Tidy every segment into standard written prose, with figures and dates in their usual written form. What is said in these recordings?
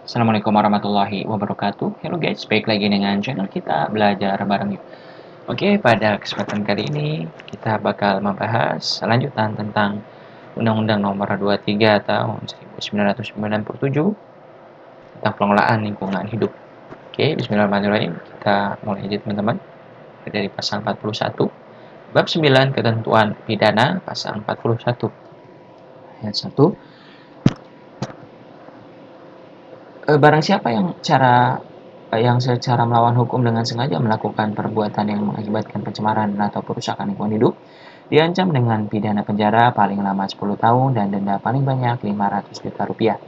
Assalamualaikum warahmatullahi wabarakatuh. Halo guys, baik lagi dengan channel kita belajar bareng yuk. Oke, pada kesempatan kali ini kita bakal membahas lanjutan tentang Undang-Undang Nomor 23 Tahun 1997 tentang pengelolaan lingkungan hidup. Oke, bismillahirrahmanirrahim. Kita mulai aja teman-teman. Dari pasal 41, bab 9 ketentuan pidana, pasal 41 ayat 1. Barang siapa yang secara melawan hukum dengan sengaja melakukan perbuatan yang mengakibatkan pencemaran atau perusakan lingkungan hidup, diancam dengan pidana penjara paling lama 10 tahun dan denda paling banyak 500 juta rupiah.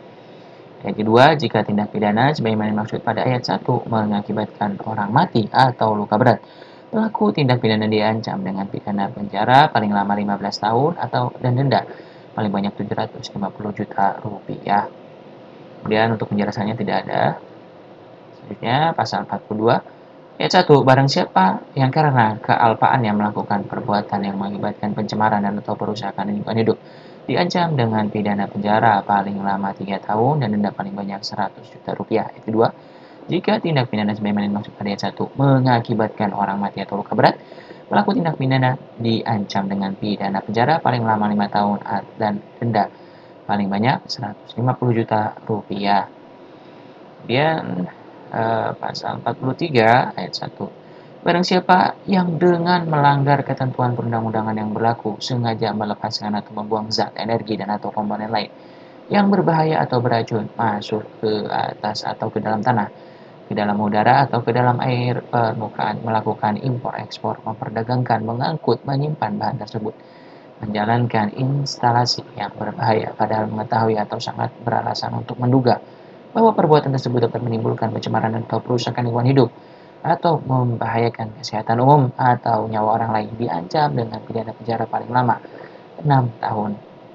Yang kedua, jika tindak pidana sebagaimana dimaksud pada ayat 1 mengakibatkan orang mati atau luka berat, pelaku tindak pidana diancam dengan pidana penjara paling lama 15 tahun atau dan denda paling banyak 750 juta rupiah. Kemudian untuk penjelasannya tidak ada. Selanjutnya, pasal 42 ayat 1, barang siapa yang karena kealpaannya melakukan perbuatan yang mengakibatkan pencemaran dan atau perusakan lingkungan hidup, diancam dengan pidana penjara paling lama 3 tahun dan denda paling banyak 100 juta rupiah. Yang kedua, jika tindak pidana sebagaimana dimaksud pada ayat 1 mengakibatkan orang mati atau luka berat, pelaku tindak pidana diancam dengan pidana penjara paling lama 5 tahun dan denda paling banyak 150 juta rupiah. Kemudian pasal 43 ayat 1. Barang siapa yang dengan melanggar ketentuan perundang-undangan yang berlaku sengaja melepaskan atau membuang zat, energi, dan atau komponen lain yang berbahaya atau beracun masuk ke atas atau ke dalam tanah, ke dalam udara atau ke dalam air permukaan, melakukan impor, ekspor, memperdagangkan, mengangkut, menyimpan bahan tersebut, menjalankan instalasi yang berbahaya padahal mengetahui atau sangat beralasan untuk menduga bahwa perbuatan tersebut dapat menimbulkan pencemaran atau perusakan lingkungan hidup atau membahayakan kesehatan umum atau nyawa orang lain, diancam dengan pidana penjara paling lama 6 tahun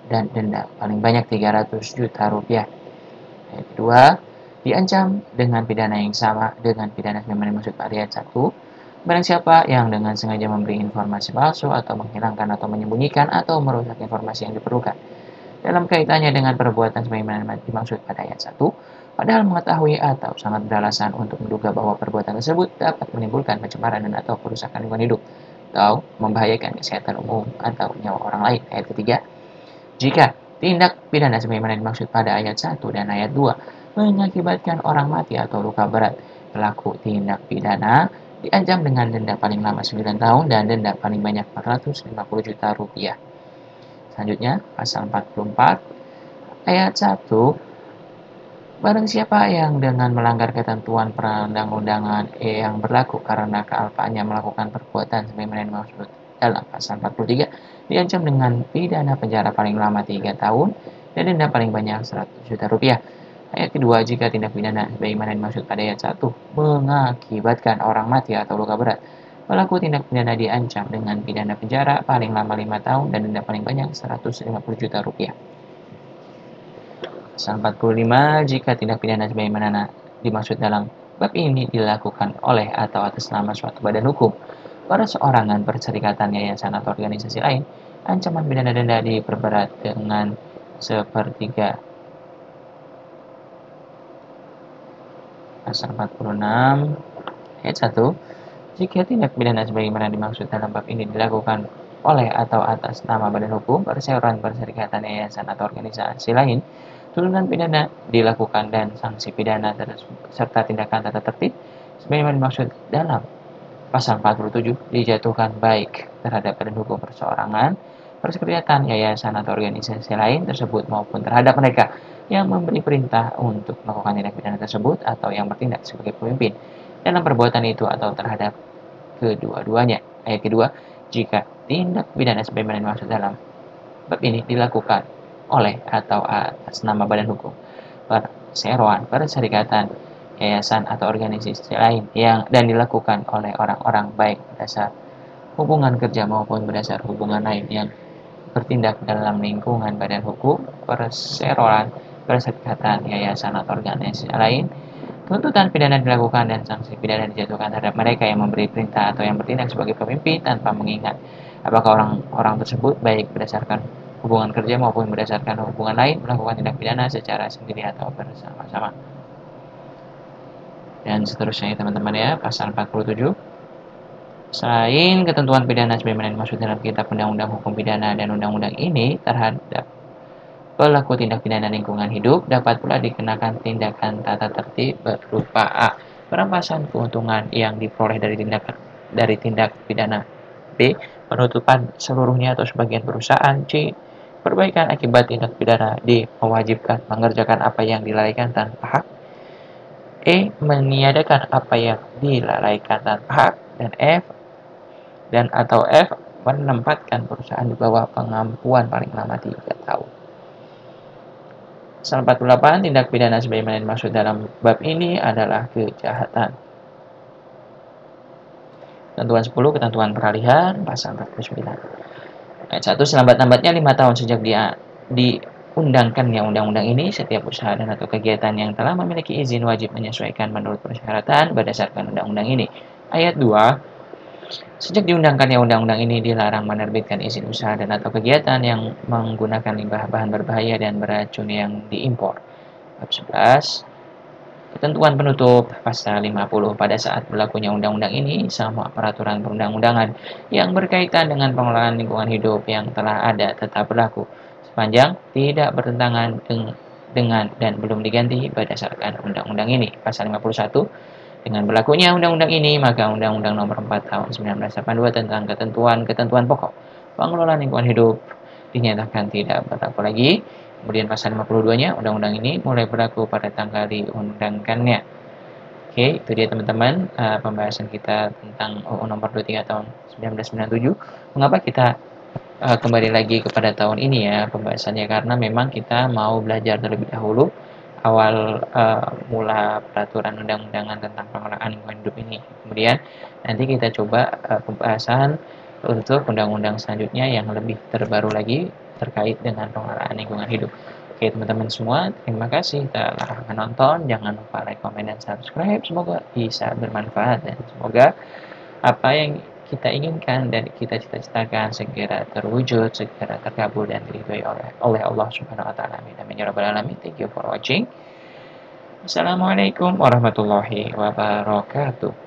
dan denda paling banyak 300 juta rupiah. Yang kedua, diancam dengan pidana yang sama dengan pidana sebagaimana dimaksud pada ayat 1. Barang siapa yang dengan sengaja memberi informasi palsu atau menghilangkan atau menyembunyikan atau merusak informasi yang diperlukan dalam kaitannya dengan perbuatan sebagaimana dimaksud pada ayat 1, padahal mengetahui atau sangat beralasan untuk menduga bahwa perbuatan tersebut dapat menimbulkan pencemaran dan atau kerusakan lingkungan hidup atau membahayakan kesehatan umum atau nyawa orang lain. Ayat ketiga, jika tindak pidana sebagaimana dimaksud pada ayat 1 dan ayat 2 mengakibatkan orang mati atau luka berat, pelaku tindak pidana diancam dengan denda paling lama 9 tahun dan denda paling banyak 450 juta rupiah. Selanjutnya, pasal 44 ayat 1, barang siapa yang dengan melanggar ketentuan perundang-undangan yang berlaku karena kealpaannya melakukan perbuatan sebagaimana dimaksud dalam pasal 43, diancam dengan pidana penjara paling lama 3 tahun dan denda paling banyak 100 juta rupiah. Ayat kedua, jika tindak pidana sebagaimana dimaksud pada ayat 1 mengakibatkan orang mati atau luka berat, pelaku tindak pidana diancam dengan pidana penjara paling lama 5 tahun dan denda paling banyak 150 juta rupiah. Pasal 45, jika tindak pidana sebagaimana dimaksud dalam bab ini dilakukan oleh atau atas nama suatu badan hukum, perorangan, perserikatan, yayasan, atau organisasi lain, ancaman pidana denda diperberat dengan sepertiga. Pasal 46 ayat 1, jika tindak pidana sebagaimana dimaksud dalam bab ini dilakukan oleh atau atas nama badan hukum, perseroan, perserikatan, yayasan, atau organisasi lain, turunan pidana dilakukan dan sanksi pidana serta tindakan tata tertib sebagaimana dimaksud dalam pasal 47 dijatuhkan baik terhadap badan hukum perseorangan, perserikatan, yayasan, atau organisasi lain tersebut maupun terhadap mereka yang memberi perintah untuk melakukan tindak pidana tersebut atau yang bertindak sebagai pemimpin dalam perbuatan itu atau terhadap kedua-duanya. Ayat kedua, jika tindak pidana sebagaimana dimaksud dalam bab ini dilakukan oleh atau atas nama badan hukum, perseroan, perserikatan, yayasan, atau organisasi lain dan dilakukan oleh orang-orang baik berdasar hubungan kerja maupun berdasar hubungan lain yang bertindak dalam lingkungan badan hukum, perseroan, perserikatan, yayasan, atau organisasi lain, tuntutan pidana dilakukan dan sanksi pidana dijatuhkan terhadap mereka yang memberi perintah atau yang bertindak sebagai pemimpin tanpa mengingat apakah orang-orang tersebut baik berdasarkan hubungan kerja maupun berdasarkan hubungan lain melakukan tindak pidana secara sendiri atau bersama-sama. dan seterusnya ya teman-teman ya. Pasal 47. Selain ketentuan pidana sebagaimana dimaksud dalam Kitab Undang-Undang Hukum Pidana dan undang-undang ini terhadap pelaku tindak pidana lingkungan hidup, dapat pula dikenakan tindakan tata tertib berupa A. Perampasan keuntungan yang diperoleh dari tindak pidana. B. Penutupan seluruhnya atau sebagian perusahaan. C. Perbaikan akibat tindak pidana. D. Mewajibkan mengerjakan apa yang dilalaikan tanpa hak. E. Meniadakan apa yang dilalaikan tanpa hak. Dan atau F. Menempatkan perusahaan di bawah pengampuan paling lama 3 tahun. Pasal 48, tindak pidana sebagaimana dimaksud dalam bab ini adalah kejahatan. Ketentuan 10, ketentuan peralihan, pasal 49. Ayat 1, selambat-lambatnya 5 tahun sejak diundangkannya undang-undang ini, setiap usaha dan atau kegiatan yang telah memiliki izin wajib menyesuaikan menurut persyaratan berdasarkan undang-undang ini. Ayat 2, sejak diundangkannya undang-undang ini dilarang menerbitkan izin usaha dan atau kegiatan yang menggunakan limbah bahan berbahaya dan beracun yang diimpor. Bab 11, ketentuan penutup pasal 50. Pada saat berlakunya undang-undang ini, semua peraturan perundang-undangan yang berkaitan dengan pengelolaan lingkungan hidup yang telah ada tetap berlaku sepanjang tidak bertentangan dengan dan belum diganti berdasarkan undang-undang ini. Pasal 51. Dengan berlakunya undang-undang ini, maka Undang-Undang Nomor 4 Tahun 1982 tentang ketentuan pokok pengelolaan lingkungan hidup dinyatakan tidak berlaku lagi. Kemudian pasal 52-nya, undang-undang ini mulai berlaku pada tanggal diundangkannya. Oke, itu dia teman-teman pembahasan kita tentang UU Nomor 23 Tahun 1997. Mengapa kita kembali lagi kepada tahun ini ya pembahasannya, karena memang kita mau belajar terlebih dahulu awal mula peraturan undang-undangan tentang pengelolaan lingkungan hidup ini. Kemudian nanti kita coba pembahasan untuk undang-undang selanjutnya yang lebih terbaru lagi terkait dengan pengelolaan lingkungan hidup. Oke teman-teman semua, terima kasih telah menonton. Jangan lupa like, comment, dan subscribe. Semoga bisa bermanfaat dan semoga apa yang kita inginkan dan kita cita-citakan segera terwujud, segera terkabul dan diridhoi oleh Allah Subhanahu wa taala. Amin amin ya rabbal alamin. Thank you for watching. Assalamualaikum warahmatullahi wabarakatuh.